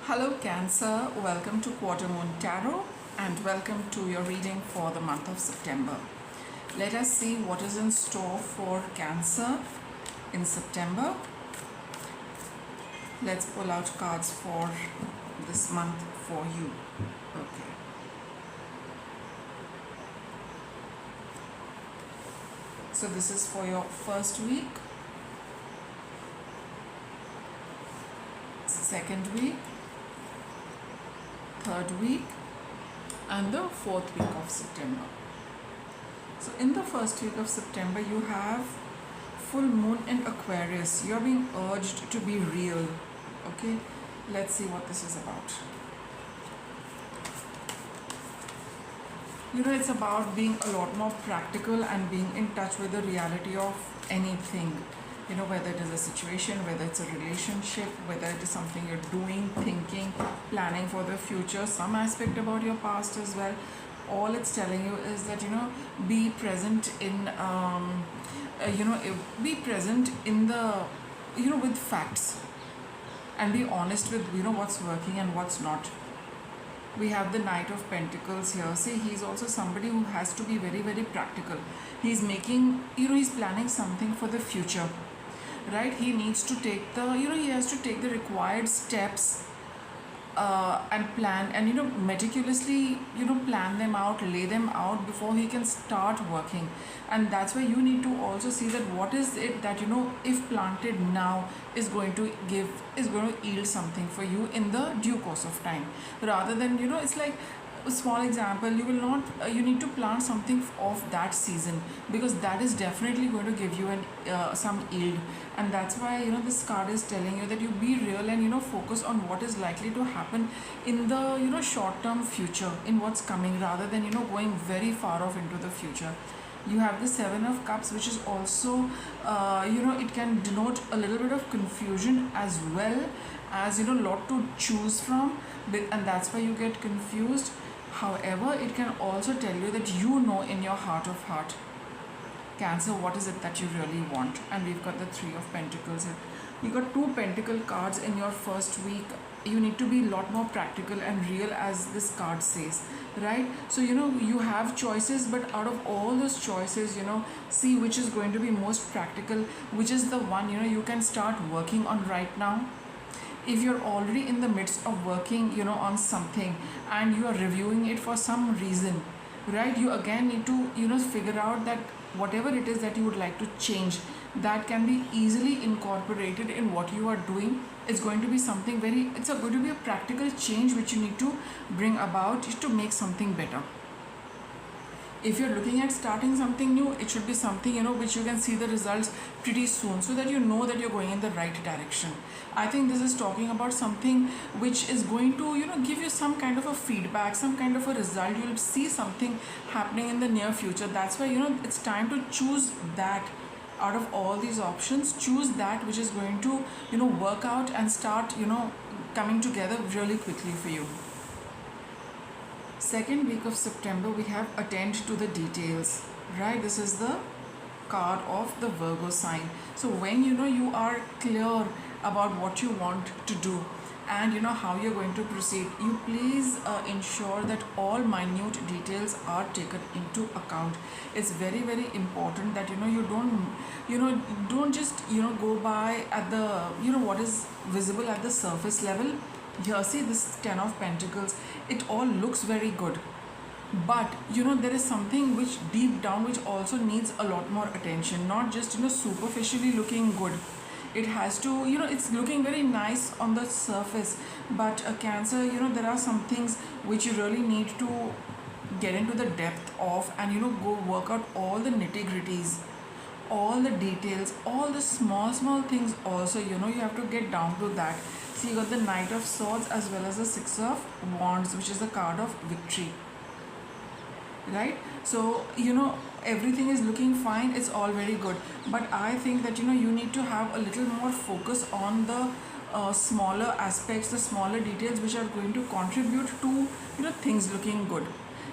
Hello Cancer, welcome to Quarter Moon Tarot and welcome to your reading for the month of September. Let us see what is in store for Cancer in September. Let's pull out cards for this month for you. Okay. So this is for your first week, second week, third week and the fourth week of September. So in the first week of September you have full moon in Aquarius. You're being urged to be real. Okay, let's see what this is about. It's about being a lot more practical and being in touch with the reality of anything. Whether it is a situation, whether it's a relationship, whether it is something you're doing, thinking, planning for the future, some aspect about your past as well. All it's telling you is that, be present in, be present in the, with facts and be honest with, what's working and what's not. We have the Knight of Pentacles here. See, he's also somebody who has to be very, very practical. He's making, he's planning something for the future. Right, he needs to take the he has to take the required steps and plan and meticulously plan them out, lay them out before he can start working. And that's why you need to also see that what is it that if planted now is going to yield something for you in the due course of time, rather than it's like a small example. You will not you need to plant something of that season, because that is definitely going to give you some yield. And that's why this card is telling you that you be real and focus on what is likely to happen in the short term future, in what's coming, rather than going very far off into the future. You have the Seven of Cups, which is also it can denote a little bit of confusion as well as a lot to choose from, and that's why you get confused. However, it can also tell you that in your heart of heart, Cancer, what is it that you really want. And we've got the Three of Pentacles here. You got two Pentacle cards in your first week. You need to be a lot more practical and real, as this card says, right? So you have choices, but out of all those choices, see which is going to be most practical, which is the one you can start working on right now. If you're already in the midst of working on something and you are reviewing it for some reason, right, you again need to figure out that whatever it is that you would like to change, that can be easily incorporated in what you are doing. It's going to be something going to be a practical change which you need to bring about to make something better. If you're looking at starting something new, it should be something which you can see the results pretty soon, so that that you're going in the right direction. I think this is talking about something which is going to give you some kind of a feedback, some kind of a result. You'll see something happening in the near future. That's why it's time to choose that. Out of all these options, choose that which is going to work out and start coming together really quickly for you. Second week of September, we have attend to the details, right? This is the card of the Virgo sign. So when you are clear about what you want to do and how you're going to proceed, you please ensure that all minute details are taken into account. It's very, very important that you don't just go by at the what is visible at the surface level. Here, see this Ten of Pentacles, it all looks very good, but there is something which deep down which also needs a lot more attention, not just superficially looking good. It has to it's looking very nice on the surface, but Cancer, there are some things which you really need to get into the depth of and go work out all the nitty-gritties, all the details, all the small things also. You have to get down to that. So you got the Knight of Swords as well as the Six of Wands, which is the card of victory, right? So everything is looking fine, it's all very good, but I think that you need to have a little more focus on the smaller aspects, the smaller details which are going to contribute to things looking good.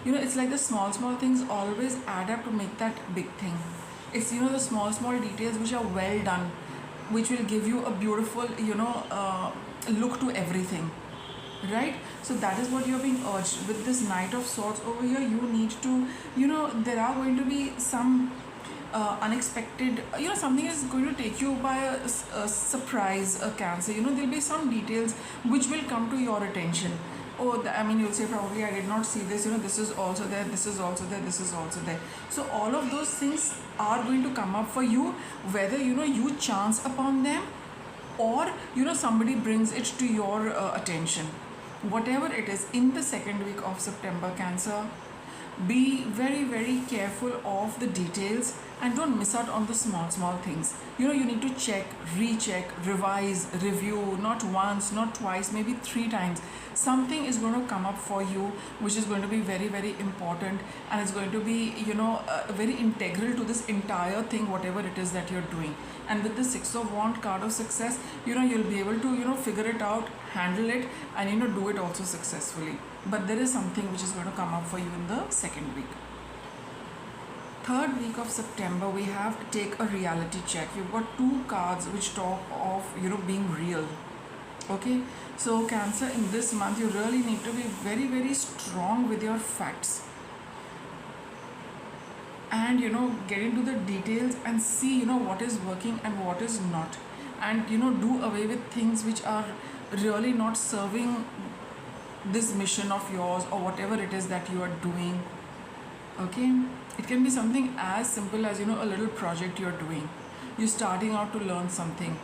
It's like the small things always add up to make that big thing. It's the small details which are well done, which will give you a beautiful look to everything. right? So that is what you're being urged with this Knight of Swords over here. You need to, there are going to be some unexpected, something is going to take you by a surprise, a Cancer. There'll be some details which will come to your attention. Oh, I mean, you'll say probably I did not see this, this is also there, this is also there, this is also there. So all of those things are going to come up for you, whether, you chance upon them, or somebody brings it to your attention. Whatever it is, in the second week of September, Cancer, be very, very careful of the details and don't miss out on the small things. You need to check, recheck, revise, review, not once, not twice, maybe 3 times. Something is going to come up for you which is going to be very, very important, and it's going to be, very integral to this entire thing, whatever it is that you're doing. And with the Six of Wands card of success, you'll be able to, figure it out, handle it, and, do it also successfully. But there is something which is going to come up for you in the second week. Third week of September, we have take a reality check. You've got 2 cards which talk of, being real. Okay, so Cancer, in this month, you really need to be very, very strong with your facts. And, get into the details and see, what is working and what is not. And, do away with things which are really not serving this mission of yours or whatever it is that you are doing. Okay, it can be something as simple as, a little project you're doing. You're starting out to learn something.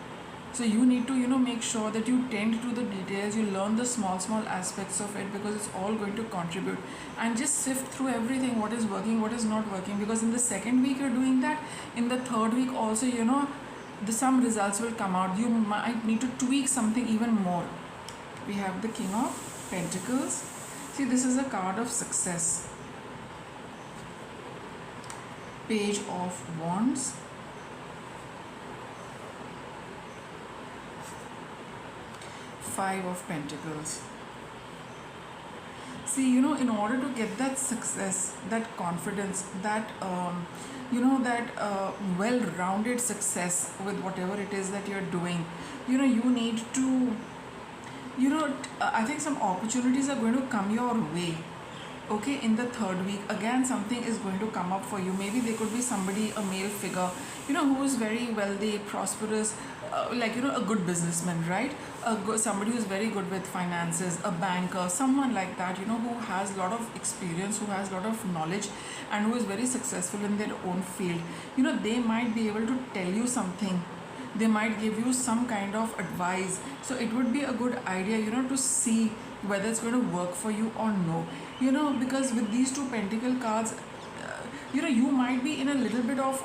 So you need to, make sure that you tend to the details, you learn the small aspects of it, because it's all going to contribute. And just sift through everything, what is working, what is not working, because in the second week you're doing that. In the third week also, some results will come out. You might need to tweak something even more. We have the King of Pentacles. See, this is a card of success. Page of Wands. Five of Pentacles. See, in order to get that success, that confidence, that well-rounded success with whatever it is that you're doing, you need to, I think some opportunities are going to come your way. Okay, in the third week, again, something is going to come up for you. Maybe there could be somebody, a male figure, who is very wealthy, prosperous, a good businessman, right? Somebody who is very good with finances, a banker, someone like that, who has a lot of experience, who has a lot of knowledge, and who is very successful in their own field. They might be able to tell you something. They might give you some kind of advice. So it would be a good idea, to see whether it's going to work for you or no. Because with these 2 pentacle cards, you might be in a little bit of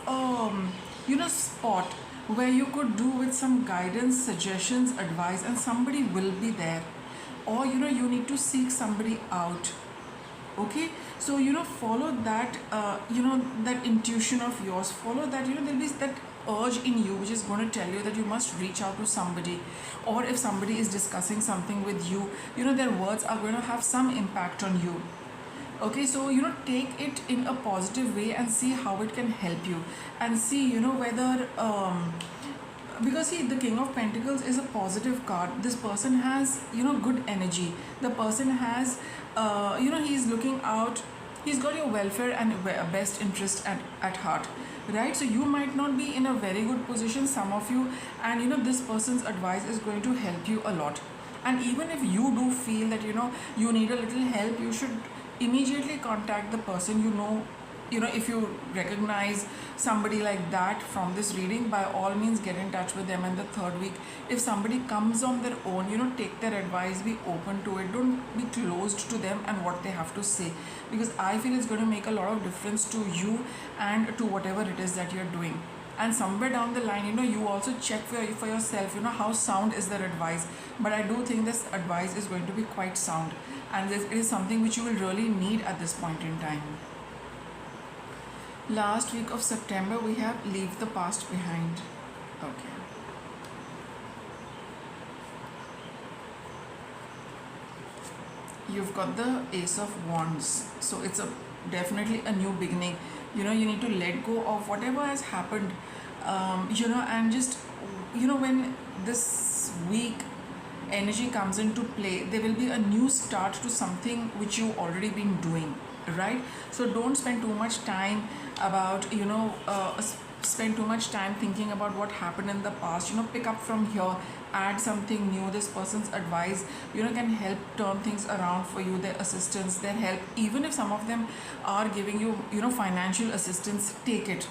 spot where you could do with some guidance, suggestions, advice, and somebody will be there. Or, you need to seek somebody out. Okay, so, follow that, that intuition of yours. Follow that, there'll be that urge in you which is going to tell you that you must reach out to somebody. Or if somebody is discussing something with you, their words are going to have some impact on you. Okay, so take it in a positive way and see how it can help you, and see whether because see, the King of Pentacles is a positive card. This person has good energy. The person has he's looking out, he's got your welfare and best interest at heart, right? So you might not be in a very good position, some of you, and this person's advice is going to help you a lot. And even if you do feel that you need a little help, you should immediately contact the person. If you recognize somebody like that from this reading, by all means get in touch with them in the third week. If somebody comes on their own, take their advice, be open to it, don't be closed to them and what they have to say, because I feel it's going to make a lot of difference to you and to whatever it is that you're doing. And somewhere down the line, you also check for yourself, how sound is their advice. But I do think this advice is going to be quite sound, and it is something which you will really need at this point in time. Last week of September, we have leave the past behind. Okay. You've got the Ace of Wands. So it's definitely a new beginning. You need to let go of whatever has happened, and just, when this week energy comes into play, there will be a new start to something which you already been doing, right? So don't spend too much time about, spend too much time thinking about what happened in the past. Pick up from here, add something new. This person's advice, can help turn things around for you. Their assistance, their help, even if some of them are giving you, financial assistance, take it,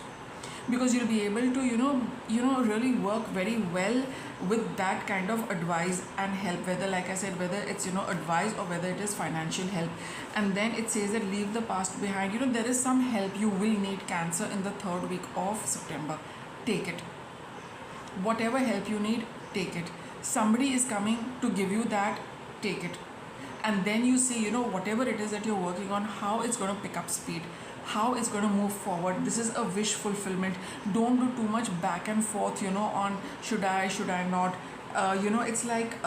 because you'll be able to really work very well with that kind of advice and help, whether, like I said, whether it's advice or whether it is financial help. And then it says that leave the past behind. There is some help you will need, Cancer, in the third week of September. Take it. Whatever help you need, take it. Somebody is coming to give you that. Take it. And then you see, whatever it is that you're working on, how it's going to pick up speed, how it's going to move forward. This is a wish fulfillment. Don't do too much back and forth, on should I not. It's like,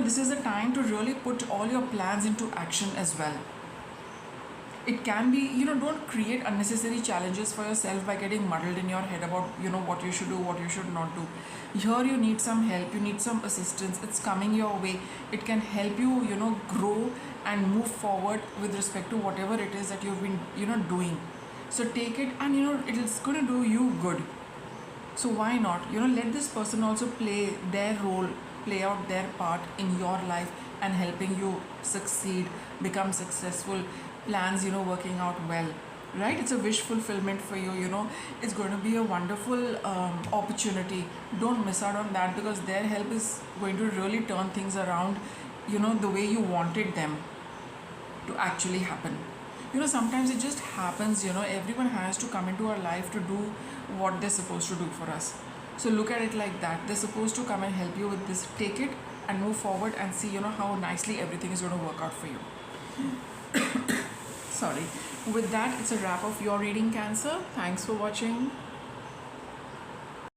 this is the time to really put all your plans into action as well. It can be, don't create unnecessary challenges for yourself by getting muddled in your head about, what you should do, what you should not do. Here you need some help, you need some assistance. It's coming your way. It can help you, grow and move forward with respect to whatever it is that you've been, doing. So take it, and, it's going to do you good. So why not, let this person also play their role, play out their part in your life and helping you succeed, become successful, plans, working out well, right? It's a wish fulfillment for you. It's going to be a wonderful opportunity. Don't miss out on that, because their help is going to really turn things around, the way you wanted them to actually happen. Sometimes it just happens. Everyone has to come into our life to do what they're supposed to do for us. So look at it like that. They're supposed to come and help you with this. Take it and move forward and see, how nicely everything is going to work out for you. Sorry. With that, it's a wrap of your reading, Cancer. Thanks for watching.